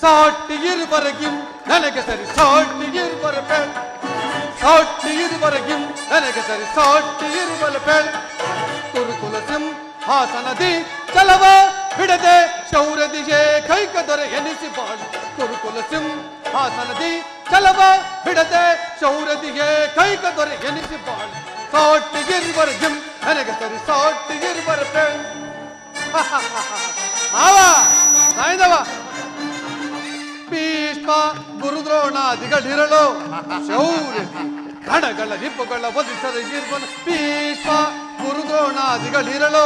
ಸಾಟಿಗಿರುವರೆಗಿಂ ನನಗೆ ಸರಿ ಸಾಟಿಗಿರುವರ ಪೇಳ್ ಸಾಟಿಗಿರುವರೆಗಿಂ ನನಗೆ ಸರಿ ಸಾಟಿಗಿರುವಲ ಪೇಳ್ ಕುರುಕುಲ ಸಿಂಹಾಸನದಿ ಚಲವ ಬಿಡದೆ ಶೌರ್ಯದಿಗೆ ಕೈಕ ದೊರೆ ಎನಿಸಿ ಬಾಳು ಕುರುಕುಲ ಸಿಂಹಾಸನದಿ ಚಲವ ಬಿಡದೆ ಶೌರ್ಯದಿಗೆ ಕೈಕ ದೊರೆ ಎನಿಸಿ ಬಾಳು ಸಾಟಿಗಿರುವರೆಗಿಂ ನನಗೆ ಸರಿ ಸಾಟಿಗಿರುವರ ಪೇಳ್ ಮಾವ ಸಾಯ್ದವ ಭೀಷ್ಮ ಗುರುದ್ರೋಣಾದಿಗಳಿರಲು ಶೌರ್ಯದಿ ಕಣಗಳ ನಿಪ್ಪುಗಳ ಒದಿಸದ ಇರ್ಬನ ಭೀಷ್ಮ ಗುರುದ್ರೋಣಾದಿಗಳಿರಲು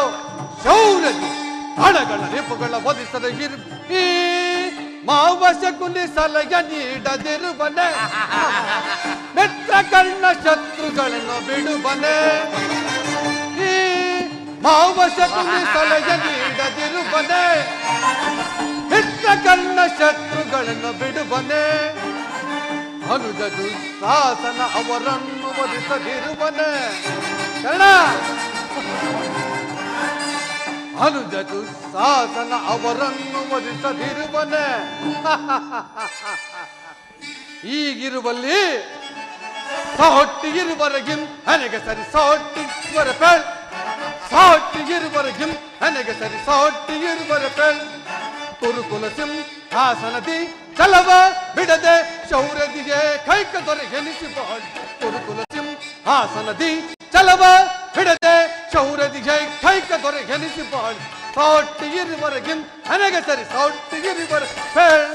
ಶೌರ್ಯದಿ ಕಣಗಳ ನಿಪ್ಪುಗಳ ಒದಿಸದ ಈ ಮಾವಶಕುನಿ ಸಲಹೆ ನೀಡದಿರುವನೆ ಮಿತ್ರ ಕರ್ಣ ಶತ್ರುಗಳನ್ನು ಬಿಡುವನೆ ಈ ಮಾವಶಕುನಿ ಸಲಹೆ ನೀಡದಿರುವನೆ ಮಿತ್ರ ಕರ್ಣ ಶತ್ರುಗಳನ್ನು ಬಿಡುವನೆ ಅನುಜ ದುಃಸಾಸನ ಅವರನ್ನು ವಧಿಸದಿರುವನೆ ಕರ್ಣ ಅನುಜ ದುಃಸಾಸನ ಅವರನ್ನು ವಧಿಸದಿರುವನೆ ಈಗಿರುವಲ್ಲಿ ಸಾಟಿಗಿರುವರೆಗಿಂ ನನಗೆ ಸರಿ ಸಾಟಿಗಿರುವರ ಪೇಳ್ ಸಾಟಿಗಿರುವರೆಗಿಂ ನನಗೆ ಸರಿ ಸಾಟಿಗಿರುವರ ಪೇಳ್ ಕುರುಕುಲ ಸಿಂಹಾಸನದಿ ಚಲವ ಬಿಡದೆ ಶೌರ್ಯದಿಗೆ ಕೈಕ ದೊರೆ ಎನಿಸಿ ಬಾಳು ಕುರುಕುಲ ಸಿಂಹಾಸನದಿ ಚಲವ ಬಿಡದೆ ಶೌರ್ಯದಿಗೆ ಕೈಕ ದೊರೆ ಎನಿಸಿ ಬಾಳು ಸಾಟಿಗಿರುವರೆಗಿಂ ನನಗೆ ಸರಿ ಸಾಟಿಗಿರುವರ ಪೇಳ್